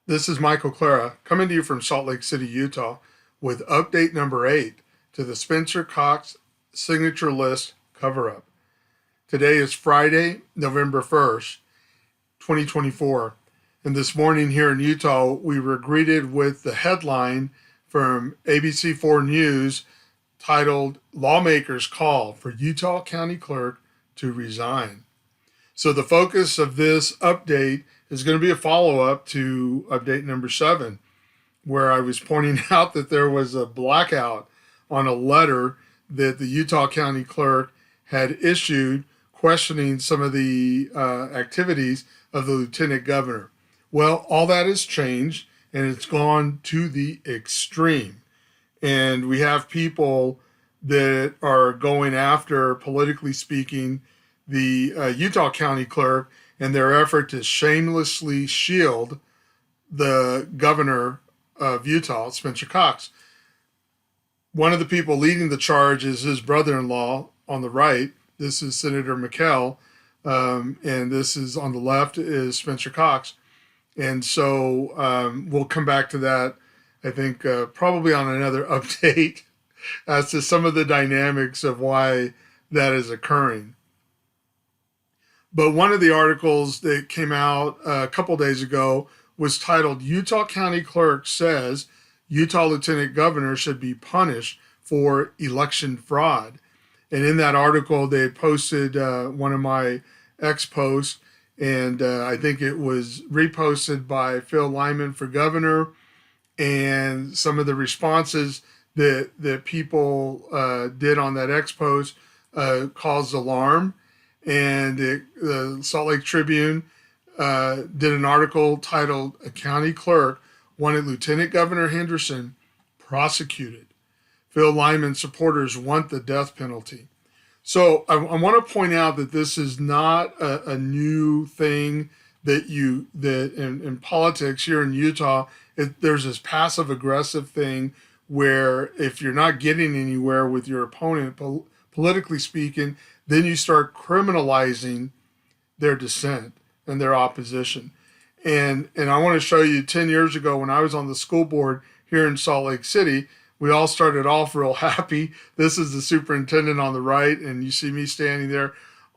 This is Michael Clara coming to you from Salt Lake City, Utah, with update number 8 to the Spencer Cox signature list cover up. Today is Friday, November 1st, 2024. And this morning here in Utah, we were greeted with the headline from ABC4 News titled Lawmakers Call for Utah County Clerk to Resign. So the focus of this update is going to be a follow-up to update number 7, where I was pointing out that there was a blackout on a letter that the Utah County Clerk had issued questioning some of the activities of the Lieutenant Governor. Well, all that has changed, and it's gone to the extreme. And we have people that are going after, politically speaking, the Utah County Clerk in their effort to shamelessly shield the governor of Utah, Spencer Cox. One of the people leading the charge is his brother-in-law on the right. This is Senator McKell, and this is on the left is Spencer Cox. And so we'll come back to that, I think, probably on another update as to some of the dynamics of why that is occurring. But one of the articles that came out a couple days ago was titled, Utah County Clerk Says Utah Lieutenant Governor Should Be Punished for Election Fraud. And in that article, they had posted one of my posts, and I think it was reposted by Phil Lyman for governor, and some of the responses that people did on that post caused alarm. And the Salt Lake Tribune did an article titled, A County Clerk Wanted Lieutenant Governor Henderson Prosecuted. Phil Lyman supporters want the death penalty. So I want to point out that this is not a new thing that in politics here in Utah, there's this passive aggressive thing where if you're not getting anywhere with your opponent, politically speaking, then you start criminalizing their dissent and their opposition. And I want to show you 10 years ago when I was on the school board here in Salt Lake City, we all started off real happy. This is the superintendent on the right, and you see me standing there.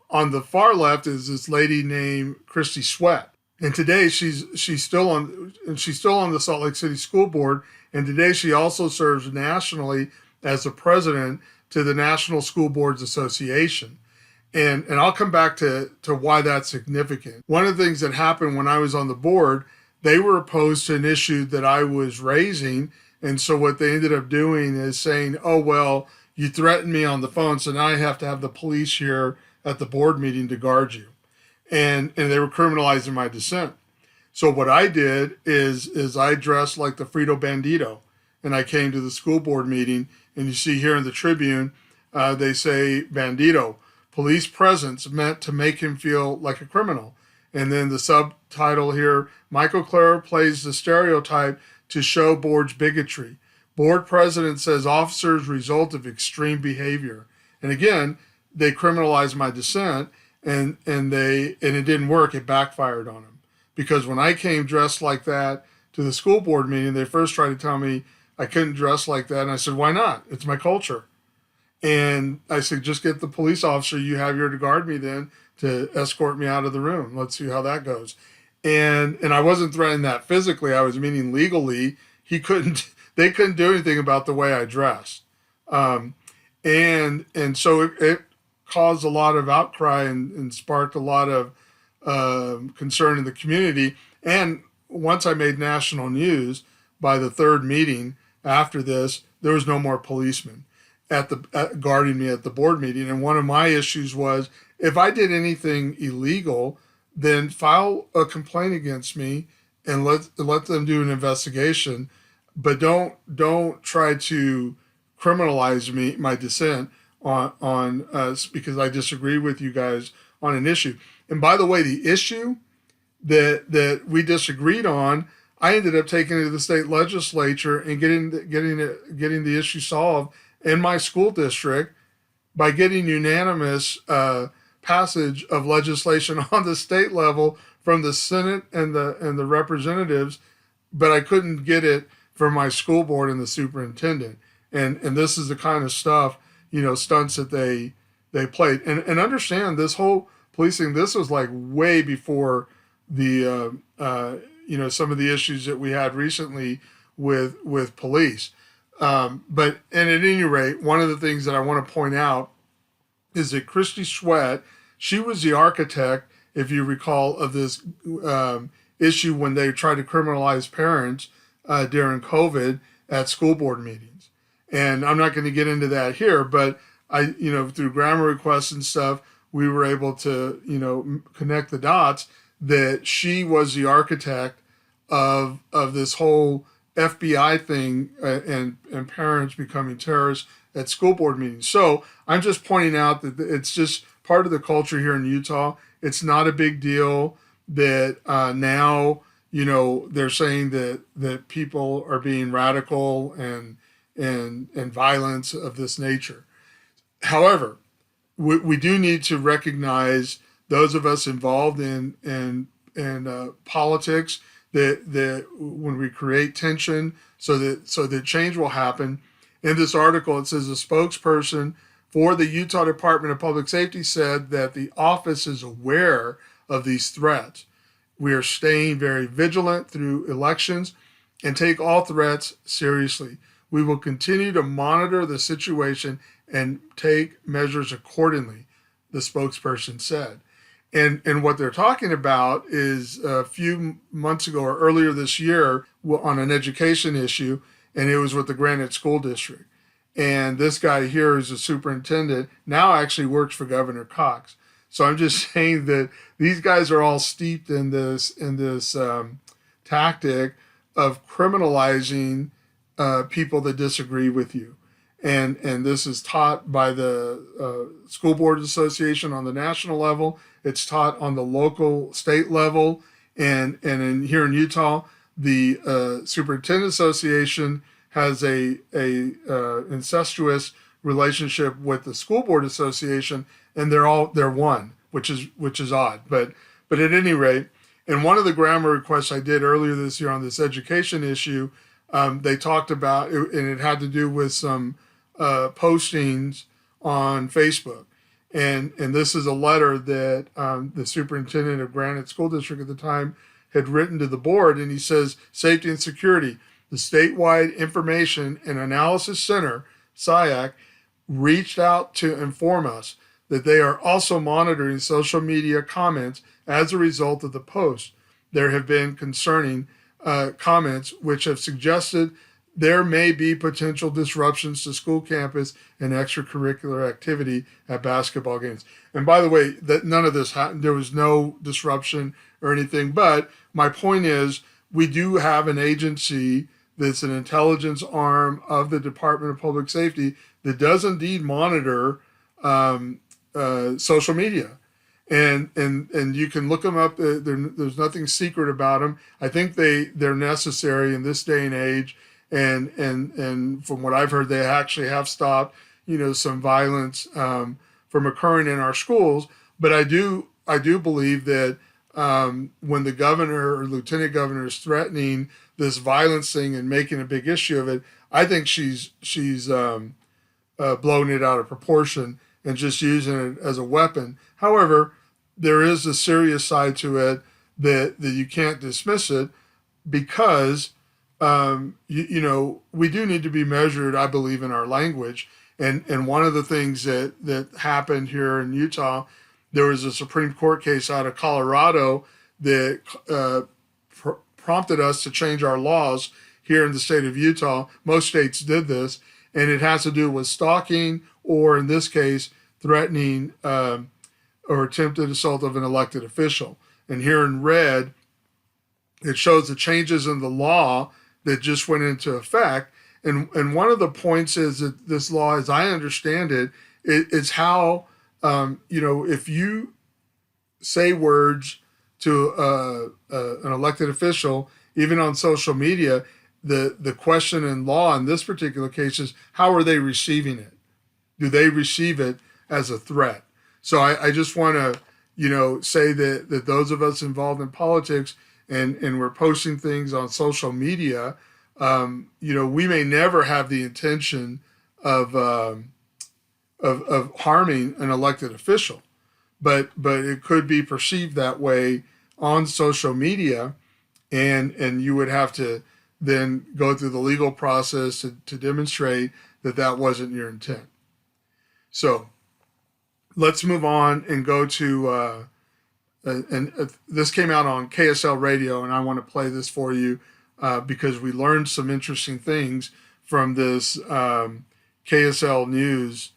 On the far left is this lady named Christy Sweat. And today she's still on the Salt Lake City School Board, and today she also serves nationally as the president to the National School Boards Association. And I'll come back to why that's significant. One of the things that happened when I was on the board, they were opposed to an issue that I was raising. And so what they ended up doing is saying, oh, well, you threatened me on the phone, so now I have to have the police here at the board meeting to guard you. And they were criminalizing my dissent. So what I did is I dressed like the Frito Bandito, and I came to the school board meeting. And you see here in the Tribune, they say, Bandito, police presence meant to make him feel like a criminal. And then the subtitle here, Michael Clara plays the stereotype to show board's bigotry. Board president says officers result of extreme behavior. And again, they criminalized my dissent, and it didn't work. It backfired on them. Because when I came dressed like that to the school board meeting, they first tried to tell me I couldn't dress like that. And I said, why not? It's my culture. And I said, just get the police officer you have here to guard me then to escort me out of the room. Let's see how that goes. And I wasn't threatening that physically. I was meaning legally. They couldn't do anything about the way I dressed. And so it caused a lot of outcry and sparked a lot of concern in the community. And once I made national news, by the third meeting after this, there was no more policemen guarding me at the board meeting. And one of my issues was, if I did anything illegal, then file a complaint against me and let them do an investigation, but don't try to criminalize my dissent on us because I disagree with you guys on an issue. And by the way, the issue that we disagreed on, I ended up taking it to the state legislature and getting the issue solved in my school district by getting unanimous passage of legislation on the state level from the Senate and the representatives but I couldn't get it from my school board and the superintendent. And this is the kind of stuff, stunts that they played. And understand this whole policing, this was like way before the some of the issues that we had recently with police. But and at any rate, one of the things that I want to point out is that Christy Sweat, she was the architect, if you recall, of this issue when they tried to criminalize parents during COVID at school board meetings. And I'm not going to get into that here, but through grammar requests and stuff, we were able to, connect the dots that she was the architect of this whole FBI thing and parents becoming terrorists at school board meetings. So I'm just pointing out that it's just part of the culture here in Utah. It's not a big deal that now, they're saying that people are being radical and violence of this nature. However, we do need to recognize those of us involved in politics that when we create tension so that change will happen. In this article, it says a spokesperson for the Utah Department of Public Safety said that the office is aware of these threats. We are staying very vigilant through elections and take all threats seriously. We will continue to monitor the situation and take measures accordingly, the spokesperson said. And what they're talking about is a few months ago or earlier this year on an education issue, and it was with the Granite School District. And this guy here is a superintendent, now actually works for Governor Cox. So I'm just saying that these guys are all steeped in this tactic of criminalizing people that disagree with you. And this is taught by the School Board Association on the national level. It's taught on the local, state level. And here in Utah, the Superintendent Association has a incestuous relationship with the School Board Association, and they're one, which is odd. But at any rate, in one of the grammar requests I did earlier this year on this education issue, they talked about, and it had to do with some postings on Facebook. And this is a letter that the superintendent of Granite School District at the time had written to the board, and he says, safety and security, the Statewide Information and Analysis Center, SIAC, reached out to inform us that they are also monitoring social media comments as a result of the post. There have been concerning comments which have suggested there may be potential disruptions to school campus and extracurricular activity at basketball games. And by the way, that none of this happened. There was no disruption or anything. But my point is, we do have an agency that's an intelligence arm of the Department of Public Safety that does indeed monitor social media. And you can look them up. There's nothing secret about them. I think they're necessary in this day and age. And from what I've heard, they actually have stopped, some violence from occurring in our schools. But I do believe that when the governor or lieutenant governor is threatening this violence thing and making a big issue of it, I think she's blown it out of proportion and just using it as a weapon. However, there is a serious side to it that you can't dismiss it, because we do need to be measured, I believe, in our language. And one of the things that happened here in Utah, there was a Supreme Court case out of Colorado that prompted us to change our laws here in the state of Utah. Most states did this, and it has to do with stalking, or in this case, threatening or attempted assault of an elected official. And here in red, it shows the changes in the law that just went into effect. And one of the points is that this law, as I understand it, it's how, if you say words to an elected official, even on social media, the question in law in this particular case is, how are they receiving it? Do they receive it as a threat? So I just want to, say that those of us involved in politics, and we're posting things on social media, we may never have the intention of harming an elected official, but it could be perceived that way on social media, and you would have to then go through the legal process to demonstrate that wasn't your intent. So let's move on and go to this came out on KSL radio, and I want to play this for you because we learned some interesting things from this KSL news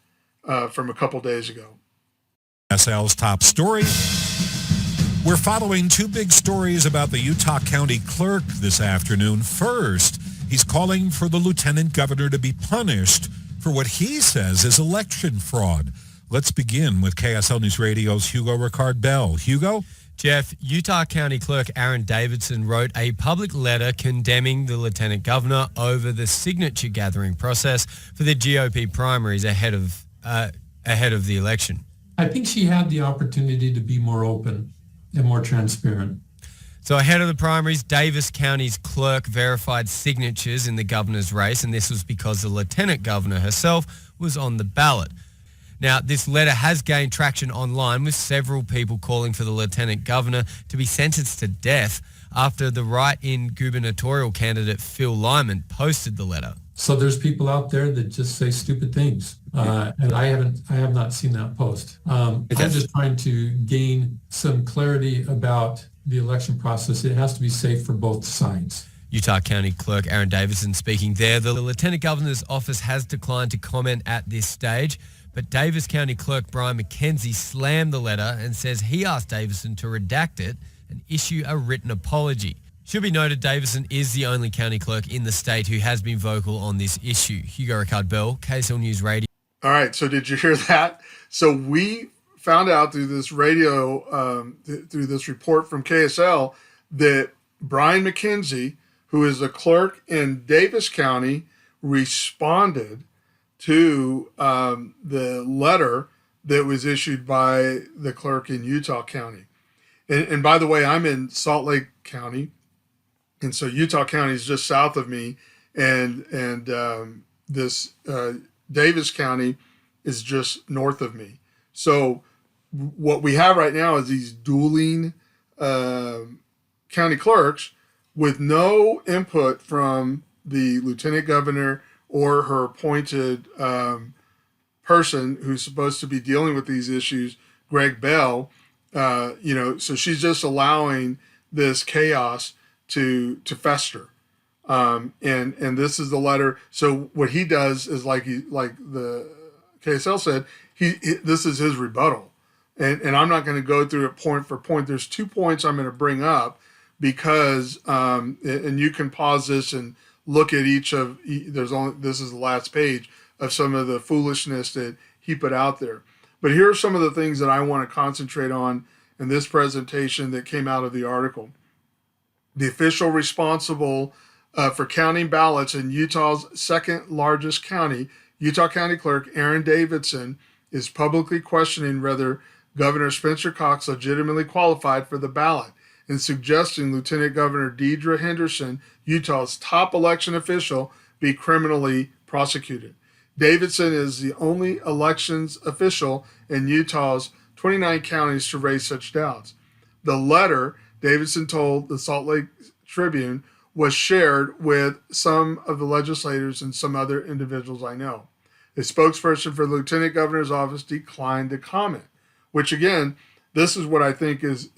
from a couple days ago. KSL's top story. We're following two big stories about the Utah County Clerk this afternoon. First, he's calling for the Lieutenant Governor to be punished for what he says is election fraud. Let's begin with KSL News Radio's Hugo Ricard-Bell. Hugo? Jeff, Utah County Clerk Aaron Davidson wrote a public letter condemning the Lieutenant Governor over the signature gathering process for the GOP primaries ahead of the election. I think she had the opportunity to be more open and more transparent. So ahead of the primaries, Davis County's clerk verified signatures in the governor's race, and this was because the lieutenant governor herself was on the ballot. Now, this letter has gained traction online, with several people calling for the lieutenant governor to be sentenced to death after the write-in gubernatorial candidate Phil Lyman posted the letter. So there's people out there that just say stupid things, and I have not seen that post. I'm just trying to gain some clarity about the election process. It has to be safe for both sides. Utah County Clerk Aaron Davidson speaking there. The Lieutenant Governor's office has declined to comment at this stage, but Davis County Clerk Brian McKenzie slammed the letter and says he asked Davidson to redact it and issue a written apology. Should be noted, Davidson is the only county clerk in the state who has been vocal on this issue. Hugo Ricard-Bell, KSL News Radio. All right, so did you hear that? So we found out through this radio, through this report from KSL, that Brian McKenzie, who is a clerk in Davis County, responded to the letter that was issued by the clerk in Utah County. And by the way, I'm in Salt Lake County, and so Utah County is just south of me, and this Davis County is just north of me. So what we have right now is these dueling county clerks with no input from the lieutenant governor or her appointed person who's supposed to be dealing with these issues, Greg Bell. So she's just allowing this chaos to fester. And this is the letter. So what he does is like the KSL said, this is his rebuttal. And I'm not going to go through it point for point. There's 2 points I'm going to bring up because, and you can pause this and look at this is the last page of some of the foolishness that he put out there. But here are some of the things that I want to concentrate on in this presentation that came out of the article. The official responsible for counting ballots in Utah's second largest county, Utah County Clerk Aaron Davidson, is publicly questioning whether Governor Spencer Cox legitimately qualified for the ballot and suggesting Lieutenant Governor Deidre Henderson, Utah's top election official, be criminally prosecuted. Davidson is the only elections official in Utah's 29 counties to raise such doubts. The letter, Davidson told the Salt Lake Tribune, was shared with some of the legislators and some other individuals I know. A spokesperson for the Lieutenant Governor's office declined to comment, which again, this is what I think is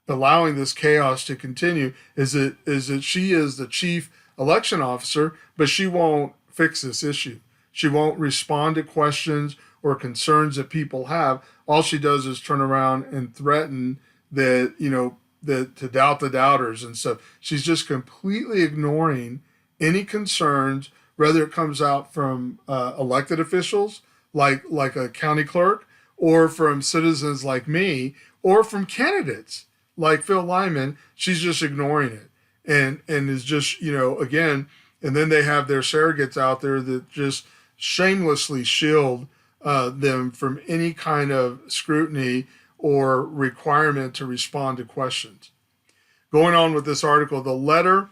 allowing this chaos to continue, is that she is the chief election officer, but she won't fix this issue. She won't respond to questions or concerns that people have. All she does is turn around and threaten that, to doubt the doubters and stuff. She's just completely ignoring any concerns, whether it comes out from elected officials like a county clerk, or from citizens like me, or from candidates like Phil Lyman. She's just ignoring it. And is just, again, and then they have their surrogates out there that just shamelessly shield them from any kind of scrutiny or requirement to respond to questions. Going on with this article, the letter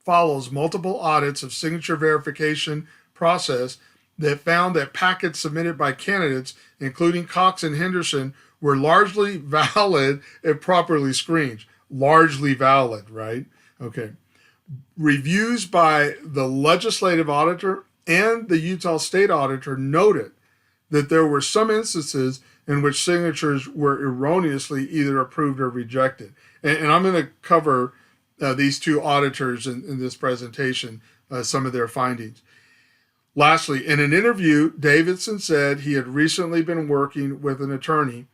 follows multiple audits of signature verification process that found that packets submitted by candidates, including Cox and Henderson, were largely valid and properly screened. Largely valid, right? Okay. Reviews by the legislative auditor and the Utah state auditor noted that there were some instances in which signatures were erroneously either approved or rejected. And I'm going to cover these two auditors in this presentation, some of their findings. Lastly, in an interview, Davidson said he had recently been working with an attorney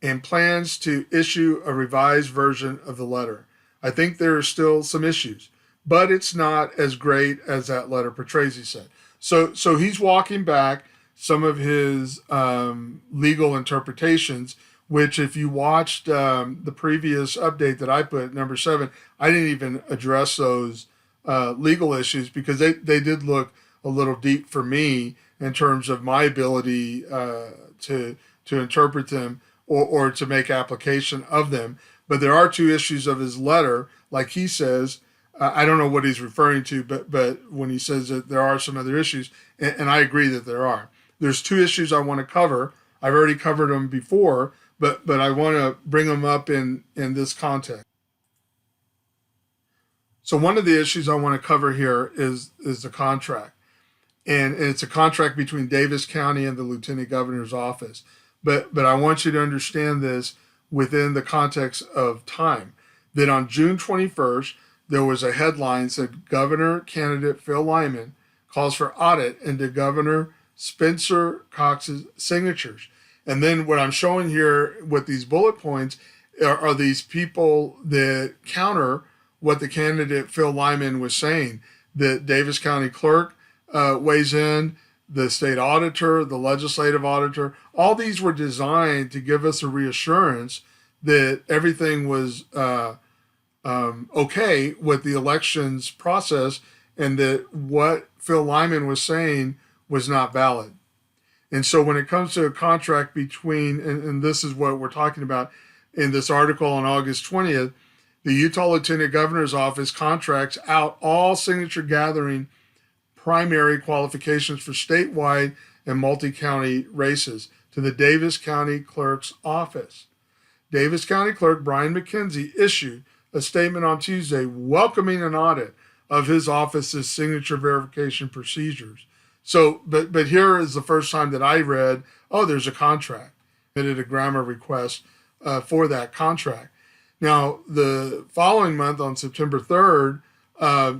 and plans to issue a revised version of the letter. I think there are still some issues, but it's not as great as that letter portrays, he said. So he's walking back some of his legal interpretations, which if you watched the previous update that I put, number 7, I didn't even address those legal issues because they did look a little deep for me in terms of my ability to interpret them or to make application of them. But there are two issues of his letter, like he says. I don't know what he's referring to, but when he says that there are some other issues, and I agree that there are. There's two issues I want to cover. I've already covered them before, but I want to bring them up in this context. So one of the issues I want to cover here is the contract. And it's a contract between Davis County and the Lieutenant Governor's office. But I want you to understand this within the context of time. That on June 21st, there was a headline that said Governor candidate Phil Lyman calls for audit into Governor Spencer Cox's signatures. And then what I'm showing here with these bullet points are these people that counter what the candidate Phil Lyman was saying. The Davis County Clerk weighs in, the state auditor, the legislative auditor. All these were designed to give us a reassurance that everything was okay with the elections process and that what Phil Lyman was saying was not valid. And so when it comes to a contract between, and this is what we're talking about in this article on August 20th, the Utah Lieutenant Governor's Office contracts out all signature gathering primary qualifications for statewide and multi-county races to the Davis County Clerk's office. Davis County Clerk Brian McKenzie issued a statement on Tuesday welcoming an audit of his office's signature verification procedures. So, but here is the first time that I read, there's a contract. I did a grammar request for that contract. Now, the following month on September 3rd,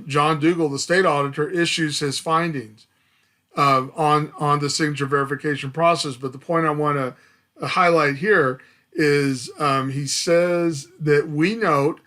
John Dougal, the state auditor, issues his findings on the signature verification process. But the point I want to highlight here is he says that we note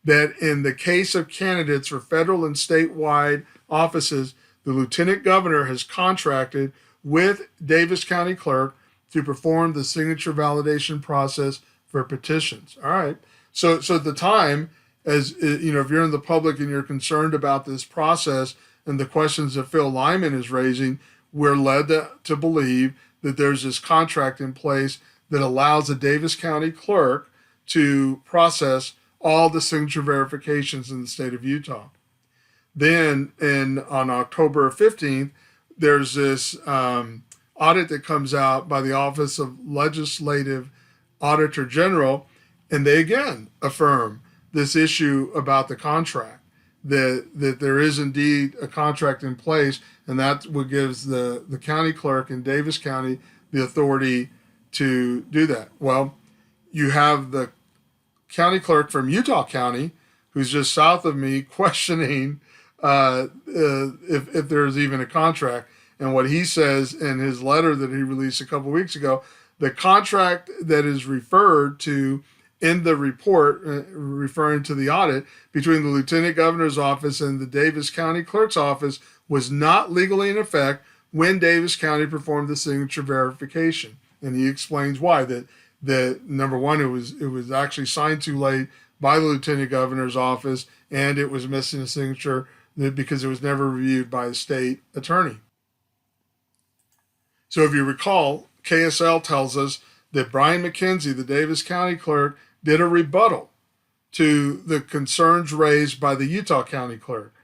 that in the case of candidates for federal and statewide offices, the Lieutenant Governor has contracted with Davis County Clerk to perform the signature validation process for petitions. All right. So at the time, as you know, if you're in the public and you're concerned about this process and the questions that Phil Lyman is raising, we're led to believe that there's this contract in place that allows the Davis County Clerk to process all the signature verifications in the state of Utah. Then on October 15th, there's this audit that comes out by the Office of Legislative Auditor General, and they again affirm this issue about the contract, that there is indeed a contract in place, and that's what gives the county clerk in Davis County the authority to do that. Well, you have the county clerk from Utah County, who's just south of me, questioning if there's even a contract. And what he says in his letter that he released a couple weeks ago, the contract that is referred to in the report, referring to the audit between the Lieutenant Governor's office and the Davis County Clerk's office, was not legally in effect when Davis County performed the signature verification. And he explains why. That number one, it was actually signed too late by the Lieutenant Governor's office, and it was missing a signature because it was never reviewed by a state attorney. So if you recall, KSL tells us that Brian McKenzie, the Davis County Clerk, did a rebuttal to the concerns raised by the Utah County Clerk.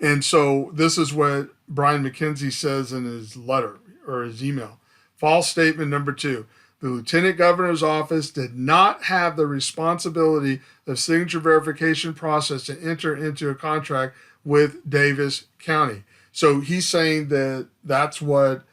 And so this is what Brian McKenzie says in his letter or his email. False statement number 2. The Lieutenant Governor's office did not have the responsibility of signature verification process to enter into a contract with Davis County. So he's saying that that's what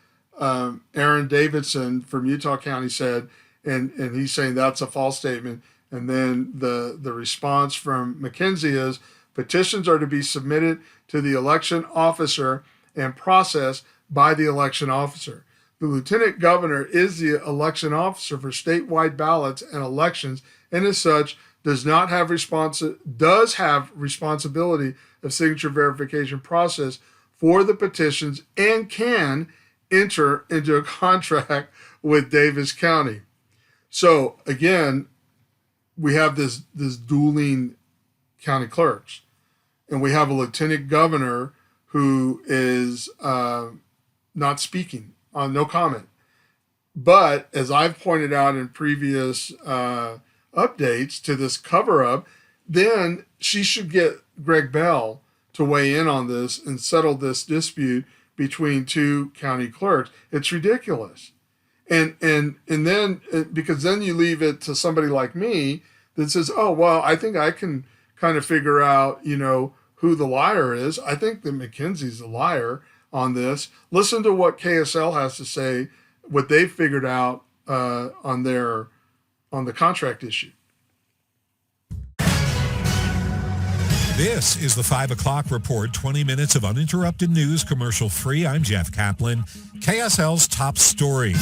Aaron Davidson from Utah County said, and he's saying that's a false statement. And then the response from McKenzie is, petitions are to be submitted to the election officer and processed by the election officer. The Lieutenant Governor is the election officer for statewide ballots and elections, and as such does have responsibility of signature verification process for the petitions and can enter into a contract with Davis County. So again, we have this dueling county clerks, and we have a lieutenant governor who is not speaking, on no comment. But as I've pointed out in previous updates to this cover-up, then she should get Greg Bell to weigh in on this and settle this dispute between two county clerks. It's ridiculous. And then, because then you leave it to somebody like me that says, oh, well, I think I can kind of figure out, who the liar is. I think that McKenzie's the liar on this. Listen to what KSL has to say, what they've figured out on the contract issue. This is the 5 o'clock report, 20 minutes of uninterrupted news, commercial free. I'm Jeff Kaplan. KSL's top story.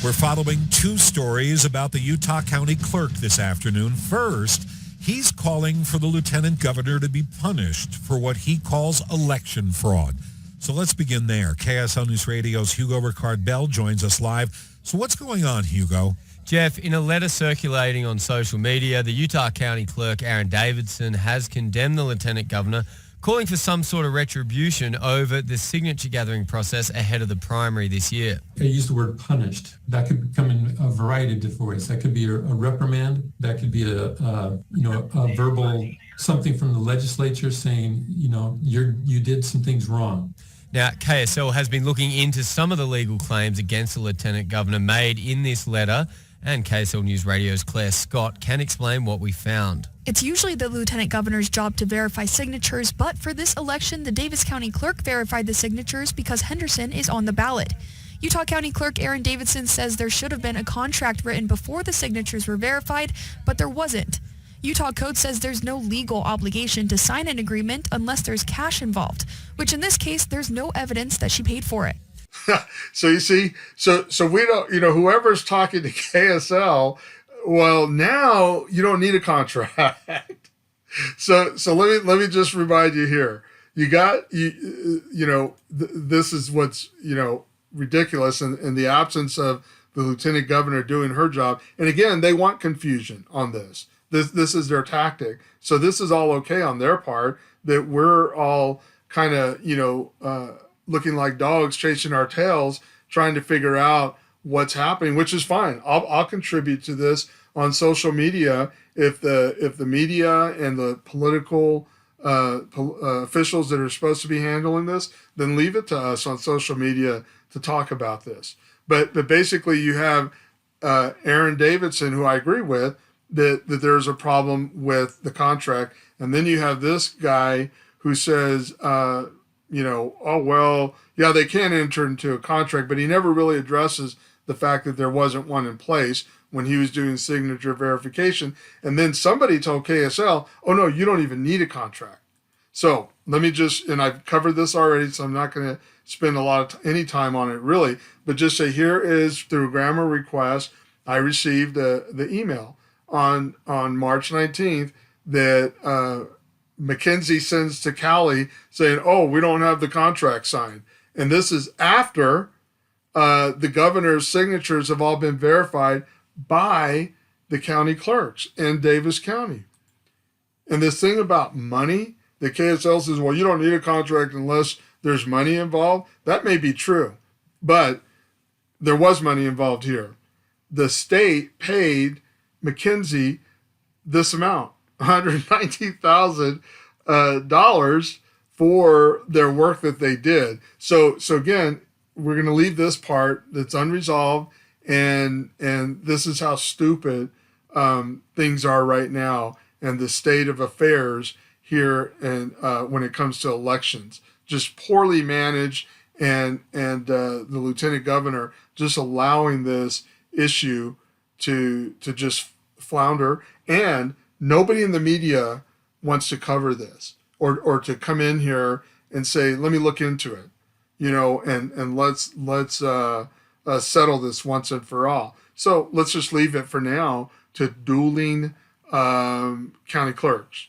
We're following 2 stories about the Utah County Clerk this afternoon. First, he's calling for the Lieutenant Governor to be punished for what he calls election fraud. So let's begin there. KSL News Radio's Hugo Ricard Bell joins us live. So what's going on, Hugo? Jeff, in a letter circulating on social media, the Utah County Clerk, Aaron Davidson, has condemned the Lieutenant Governor, calling for some sort of retribution over the signature gathering process ahead of the primary this year. I use the word punished. That could come in a variety of different ways. That could be a reprimand. That could be a verbal something from the legislature saying, you did some things wrong. Now, KSL has been looking into some of the legal claims against the Lieutenant Governor made in this letter, and KSL News Radio's Claire Scott can explain what we found. It's usually the Lieutenant Governor's job to verify signatures, but for this election, the Davis County Clerk verified the signatures because Henderson is on the ballot. Utah County Clerk Aaron Davidson says there should have been a contract written before the signatures were verified, but there wasn't. Utah Code says there's no legal obligation to sign an agreement unless there's cash involved, which in this case, there's no evidence that she paid for it. So you see, so we don't, whoever's talking to KSL, well, now you don't need a contract. So let me just remind you here. This is what's, ridiculous in the absence of the Lieutenant Governor doing her job. And again, they want confusion on this. This is their tactic. So this is all okay on their part, that we're all kind of, looking like dogs chasing our tails, trying to figure out what's happening, which is fine. I'll contribute to this on social media if the media and the political officials that are supposed to be handling this, then leave it to us on social media to talk about this. But basically, you have Aaron Davidson, who I agree with, that there's a problem with the contract, and then you have this guy who says, oh, well, yeah, they can enter into a contract, but he never really addresses the fact that there wasn't one in place when he was doing signature verification. And then somebody told KSL, oh, no, you don't even need a contract. So let me and I've covered this already, so I'm not going to spend any time on it really, but just say here is through grammar request, I received the email on March 19th that McKenzie sends to Callie saying, oh, we don't have the contract signed. And this is after the governor's signatures have all been verified by the county clerks in Davis County. And this thing about money, the KSL says, well, you don't need a contract unless there's money involved. That may be true, but there was money involved here. the state paid McKenzie this amount, $119,000 for their work that they did. So again, we're going to leave this part that's unresolved, and this is how stupid things are right now, and the state of affairs here, and when it comes to elections, just poorly managed, and the lieutenant governor just allowing this issue to just flounder, and nobody in the media wants to cover this or to come in here and say, let me look into it, and let's settle this once and for all. So let's just leave it for now to dueling county clerks.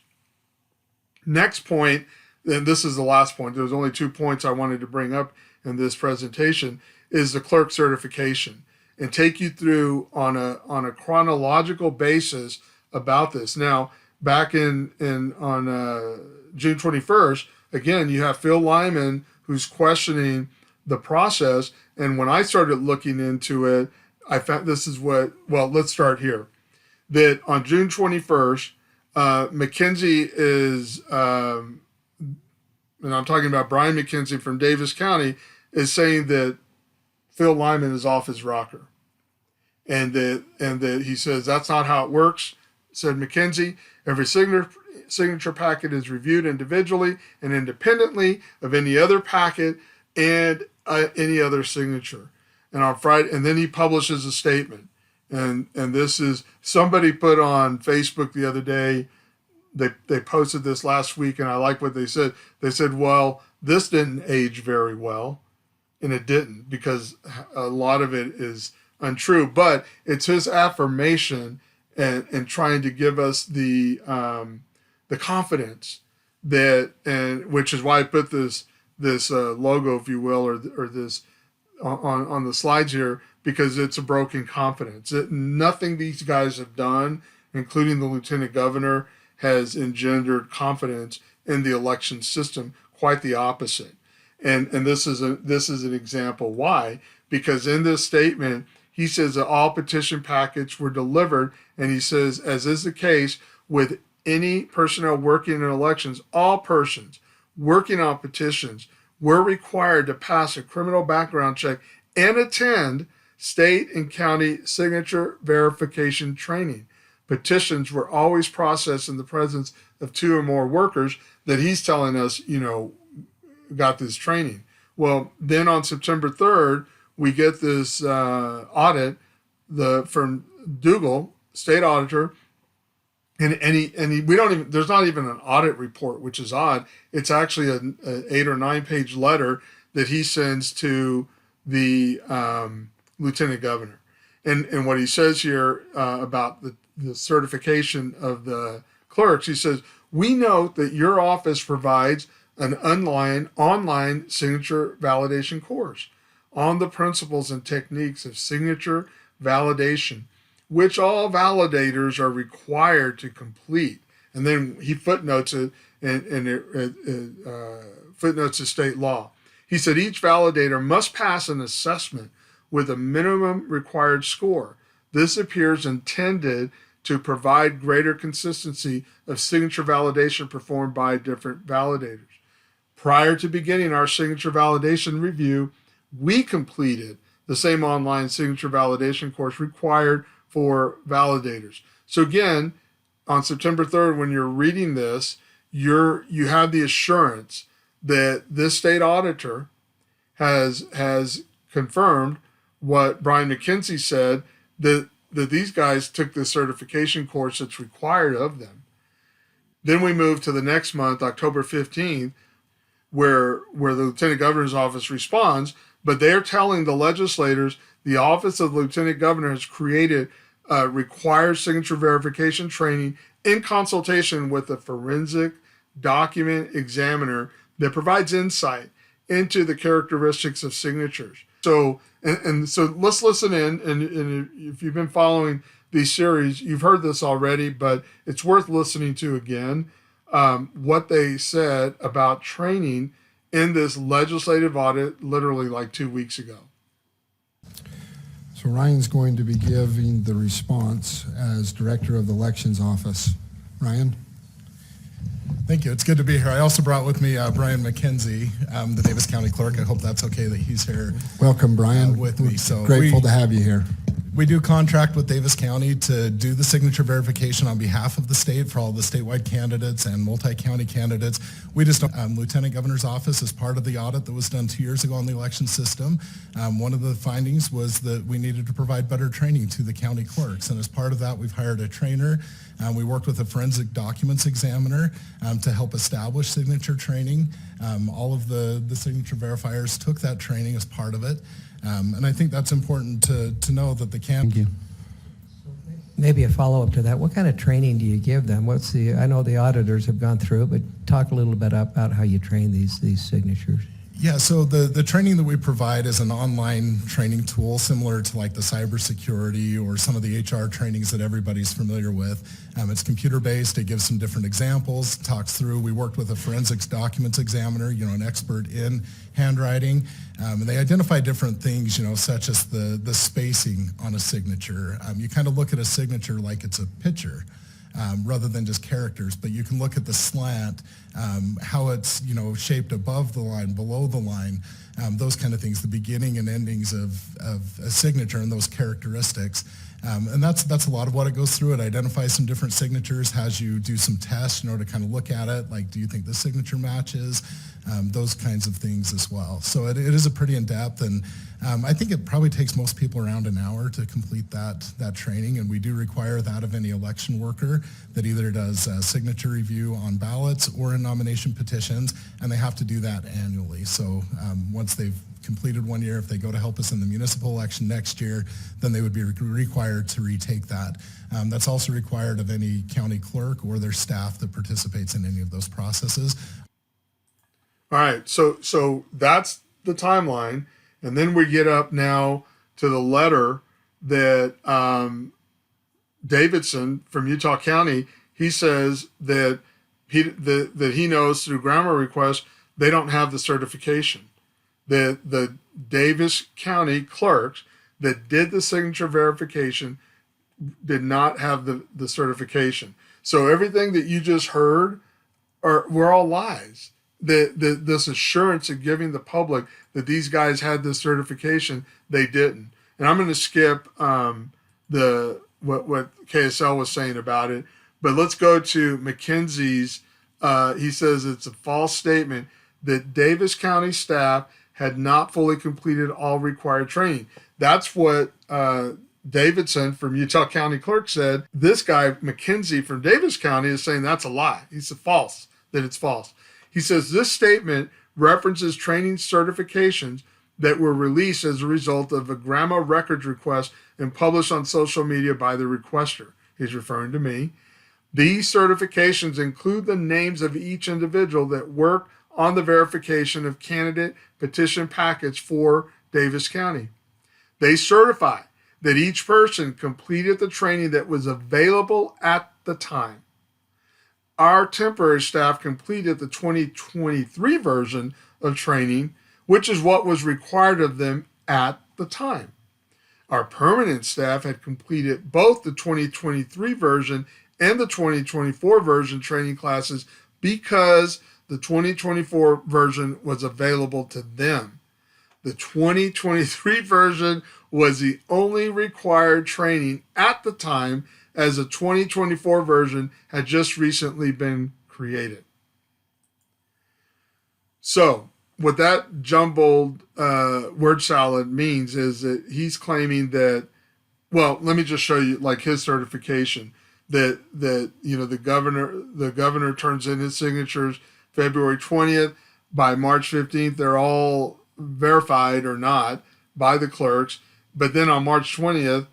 Next point, and this is the last point, there's only 2 points I wanted to bring up in this presentation, is the clerk certification, and take you through on a chronological basis about this. Now, back on June 21st, again, you have Phil Lyman who's questioning the process, and when I started looking into it, I found this is let's start here. That on June 21st, McKenzie is, and I'm talking about Brian McKenzie from Davis County, is saying that Phil Lyman is off his rocker. And that he says that's not how it works, said McKenzie. Every signature packet is reviewed individually and independently of any other packet and any other signature. And on Friday, and then he publishes a statement. And this is, somebody put on Facebook the other day, they posted this last week, and I like what they said. They said, well, this didn't age very well. And it didn't, because a lot of it is untrue. But it's his affirmation and trying to give us the confidence that, and which is why I put this logo, if you will, or this on the slides here, because it's a broken confidence. Nothing these guys have done, including the lieutenant governor, has engendered confidence in the election system. Quite the opposite. And this is an example why, because in this statement he says that all petition packets were delivered, and he says, as is the case with any personnel working in elections, all persons working on petitions were required to pass a criminal background check and attend state and county signature verification training. Petitions were always processed in the presence of 2 or more workers that he's telling us, got this training. Well, then on September 3rd, we get this audit from Dougal, state auditor, and we don't even, there's not even an audit report, which is odd. It's actually an 8 or 9 page letter that he sends to the lieutenant governor. And what he says here about the certification of the clerks, he says, we note that your office provides an online signature validation course on the principles and techniques of signature validation, which all validators are required to complete. And then he footnotes it and footnotes the state law. He said each validator must pass an assessment with a minimum required score. This appears intended to provide greater consistency of signature validation performed by different validators. Prior to beginning our signature validation review, we completed the same online signature validation course required for validators. So again, on September 3rd, when you're reading this, you have the assurance that this state auditor has confirmed what Brian McKenzie said, that these guys took the certification course that's required of them. Then we move to the next month, October 15th, where the Lieutenant Governor's office responds, but they're telling the legislators the Office of the Lieutenant Governor has created required signature verification training in consultation with a forensic document examiner that provides insight into the characteristics of signatures. So, so let's listen in, and if you've been following these series, you've heard this already, but it's worth listening to again, what they said about training in this legislative audit literally like 2 weeks ago. So Ryan's going to be giving the response as Director of the Elections Office. Ryan? Thank you. It's good to be here. I also brought with me Brian McKenzie, the Davis County Clerk. I hope that's okay that he's here. Welcome, Brian. With me. So grateful to have you here. We do contract with Davis County to do the signature verification on behalf of the state for all the statewide candidates and multi-county candidates. We just, Lieutenant Governor's Office, as part of the audit that was done 2 years ago on the election system, one of the findings was that we needed to provide better training to the county clerks. And as part of that, we've hired a trainer. We worked with a forensic documents examiner to help establish signature training. All of the signature verifiers took that training as part of it. And I think that's important to know that the Thank you. Maybe a follow-up to that. What kind of training do you give them? I know the auditors have gone through it, but talk a little bit about how you train these signatures. Yeah, so the training that we provide is an online training tool similar to like the cybersecurity or some of the HR trainings that everybody's familiar with. It's computer-based. It gives some different examples, talks through. We worked with a forensics documents examiner, an expert in handwriting, and they identify different things, such as the spacing on a signature. You kind of look at a signature like it's a picture. Rather than just characters, but you can look at the slant, how it's shaped above the line, below the line, those kind of things, the beginning and endings of a signature and those characteristics. And that's a lot of what it goes through. It identifies some different signatures, has you do some tests, to kind of look at it, like do you think the signature matches, those kinds of things as well. So it is a pretty in-depth, and I think it probably takes most people around an hour to complete that training, and we do require that of any election worker that either does a signature review on ballots or in nomination petitions, and they have to do that annually. So once they've completed 1 year, if they go to help us in the municipal election next year, then they would be required to retake that. That's also required of any county clerk or their staff that participates in any of those processes. All right, so that's the timeline, and then we get up now to the letter that Davidson from Utah County, he says that he knows through grammar request they don't have the certification. The Davis County clerks that did the signature verification did not have the certification. So everything that you just heard were all lies. This assurance of giving the public that these guys had this certification, they didn't. And I'm going to skip what KSL was saying about it, but let's go to McKenzie's. He says it's a false statement that Davis County staff had not fully completed all required training. That's what Davidson from Utah County Clerk said. This guy, McKenzie from Davis County, is saying that's a lie. It's false, that it's false. He says this statement references training certifications that were released as a result of a grandma records request and published on social media by the requester. He's referring to me. These certifications include the names of each individual that worked on the verification of candidate petition packets for Davis County. They certify that each person completed the training that was available at the time. Our temporary staff completed the 2023 version of training, which is what was required of them at the time. Our permanent staff had completed both the 2023 version and the 2024 version training classes because the 2024 version was available to them. The 2023 version was the only required training at the time, as the 2024 version had just recently been created. So what that jumbled word salad means is that he's claiming that, well, let me just show you like his certification that the governor turns in his signatures February 20th. By March 15th, they're all verified or not by the clerks. But then on March 20th,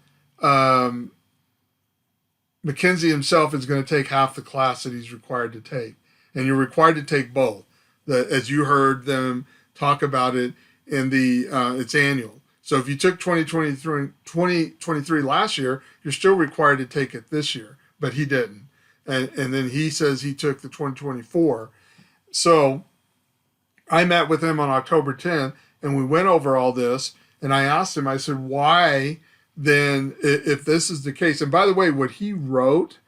McKenzie himself is going to take half the class that he's required to take. And you're required to take both. As you heard them talk about it in it's annual. So if you took 2023 last year, you're still required to take it this year. But he didn't. And then he says he took the 2024. So I met with him on October 10th, and we went over all this. And I asked him, I said, why then if this is the case, and by the way, what he wrote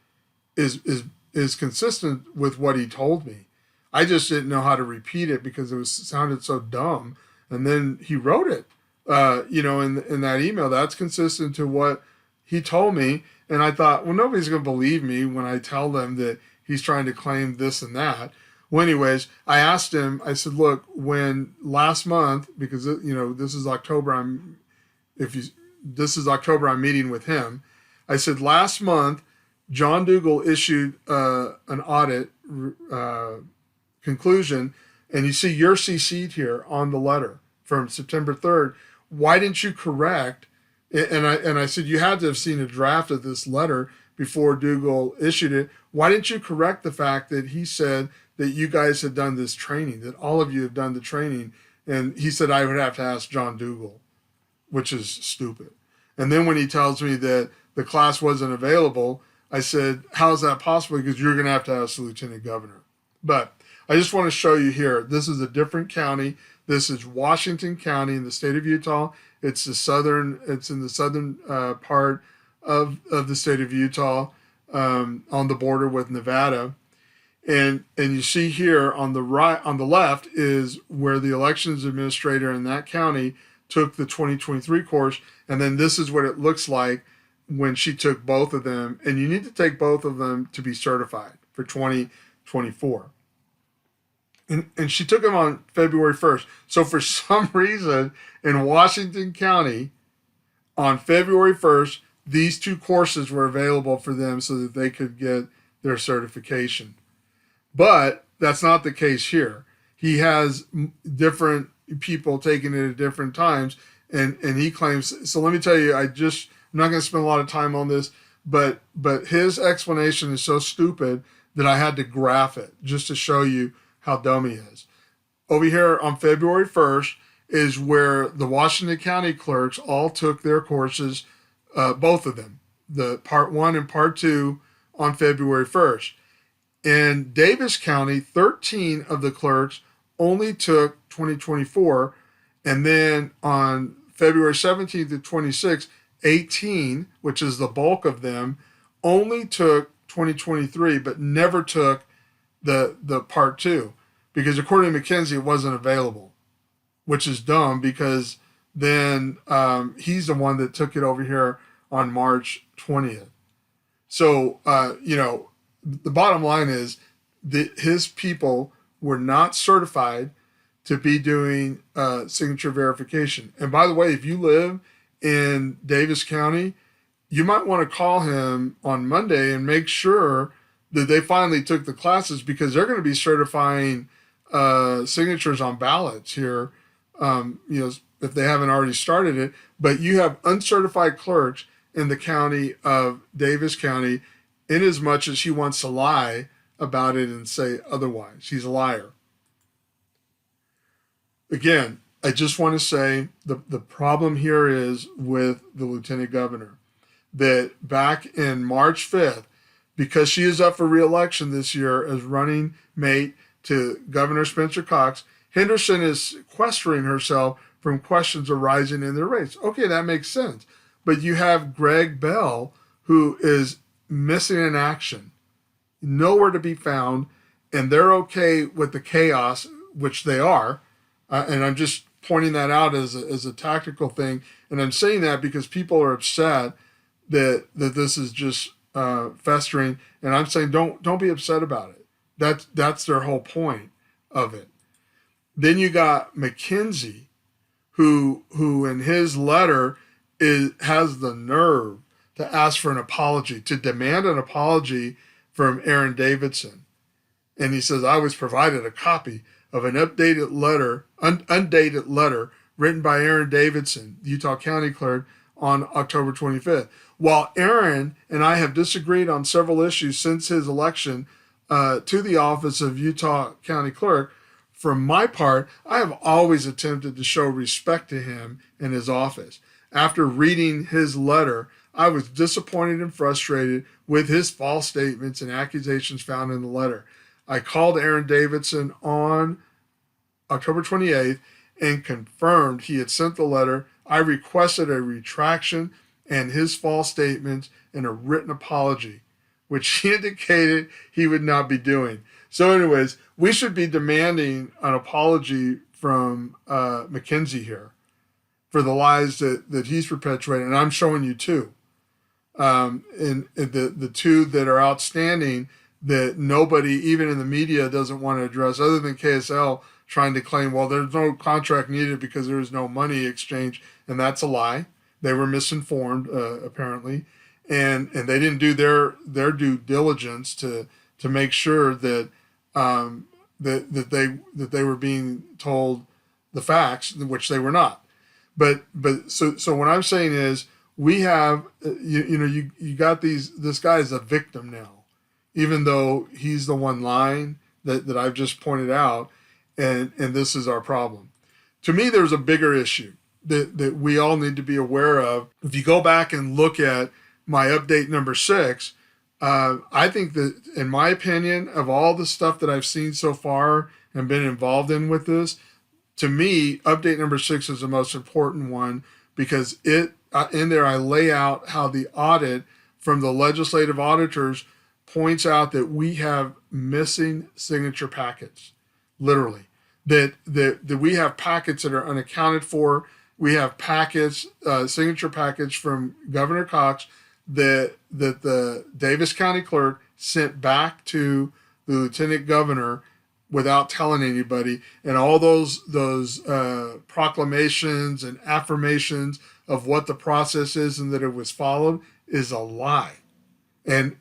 is consistent with what he told me. I just didn't know how to repeat it because it sounded so dumb. And then he wrote it, in that email. That's consistent to what he told me. And I thought, well, nobody's going to believe me when I tell them that he's trying to claim this and that. Well, anyways, I asked him, I said, look, when last month, because, this is October, this is October, I'm meeting with him. I said, last month, John Dougal issued an audit conclusion, and you see you're CC'd here on the letter from September 3rd. Why didn't you correct? And I said, you had to have seen a draft of this letter before Dougal issued it. Why didn't you correct the fact that he said that you guys had done this training, that all of you have done the training? And he said, I would have to ask John Dougal, which is stupid. And then when he tells me that the class wasn't available, I said, how is that possible? Because you're going to have to ask the lieutenant governor. But I just want to show you here, this is a different county. This is Washington County in the state of Utah. It's in the southern part of the state of Utah, on the border with Nevada. And you see here on the left is where the elections administrator in that county took the 2023 course. And then this is what it looks like when she took both of them. And you need to take both of them to be certified for 2024. And she took them on February 1st. So for some reason in Washington County on February 1st, these two courses were available for them so that they could get their certification. But that's not the case here. He has different people taking it at different times. And he claims, so let me tell you, I'm not going to spend a lot of time on this, but his explanation is so stupid that I had to graph it just to show you how dumb he is. Over here on February 1st is where the Washington County clerks all took their courses, both of them, the part 1 and part 2 on February 1st. In Davis County, 13 of the clerks only took 2024, and then on February 17th to 26th, 18, which is the bulk of them, only took 2023, but never took the part 2, because according to McKenzie, it wasn't available, which is dumb because then he's the one that took it over here on March 20th. So, the bottom line is that his people were not certified to be doing signature verification. And by the way, if you live in Davis County, you might want to call him on Monday and make sure that they finally took the classes, because they're going to be certifying signatures on ballots here, if they haven't already started it. But you have uncertified clerks in the county of Davis County, in as much as he wants to lie about it and say otherwise. He's a liar. Again, I just want to say the problem here is with the lieutenant governor, that back in March 5th, because she is up for re-election this year as running mate to Governor Spencer Cox, Henderson is sequestering herself from questions arising in their race. Okay, that makes sense. But you have Greg Bell, who is missing in action, nowhere to be found, and they're okay with the chaos, which they are. And I'm just pointing that out as a tactical thing. And I'm saying that because people are upset that this is just festering, and I'm saying don't be upset about it. That's their whole point of it. Then you got McKenzie, who in his letter has the nerve to ask for an apology, to demand an apology from Aaron Davidson, and he says, I was provided a copy of an updated letter, undated letter written by Aaron Davidson, the Utah County Clerk, on October 25th. While Aaron and I have disagreed on several issues since his election to the office of Utah County Clerk, for my part, I have always attempted to show respect to him in his office. After reading his letter, I was disappointed and frustrated with his false statements and accusations found in the letter. I called Aaron Davidson on October 28th and confirmed he had sent the letter. I requested a retraction and his false statements in a written apology, which he indicated he would not be doing. So anyways, we should be demanding an apology from McKenzie here for the lies that he's perpetuating. And I'm showing you two. And the two that are outstanding that nobody, even in the media, doesn't want to address, other than KSL trying to claim, well, there's no contract needed because there is no money exchange. And that's a lie. They were misinformed, apparently. And they didn't do their due diligence to make sure that that they were being told the facts, which they were not. But so what I'm saying is we have you got this guy is a victim now, even though he's the one lying that I've just pointed out, and this is our problem. To me, there's a bigger issue that we all need to be aware of. If you go back and look at my update number 6, I think that, in my opinion, of all the stuff that I've seen so far and been involved in with this, to me, update number 6 is the most important one, because in there I lay out how the audit from the legislative auditors points out that we have missing signature packets, literally, that we have packets that are unaccounted for. We have packets, signature packets from Governor Cox that the Davis County Clerk sent back to the Lieutenant Governor without telling anybody, and all those proclamations and affirmations of what the process is and that it was followed is a lie, and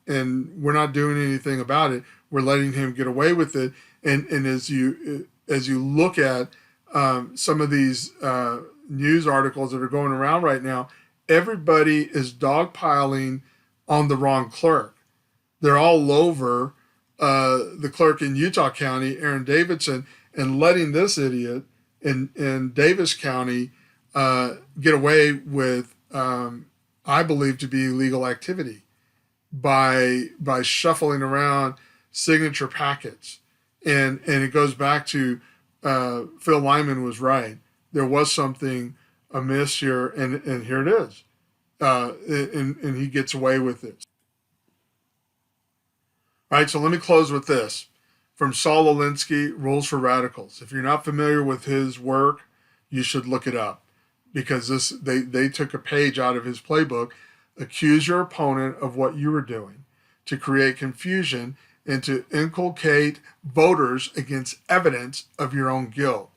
we're not doing anything about it. We're letting him get away with it, and as you look at some of these news articles that are going around right now, everybody is dogpiling on the wrong clerk. They're all over the clerk in Utah County, Aaron Davidson, and letting this idiot in Davis County get away with, I believe, to be illegal activity by shuffling around signature packets. And it goes back to Phil Lyman was right. There was something amiss here, and here it is. And he gets away with it. All right, so let me close with this. From Saul Alinsky, Rules for Radicals. If you're not familiar with his work, you should look it up, because they took a page out of his playbook. Accuse your opponent of what you were doing to create confusion and to inculcate voters against evidence of your own guilt.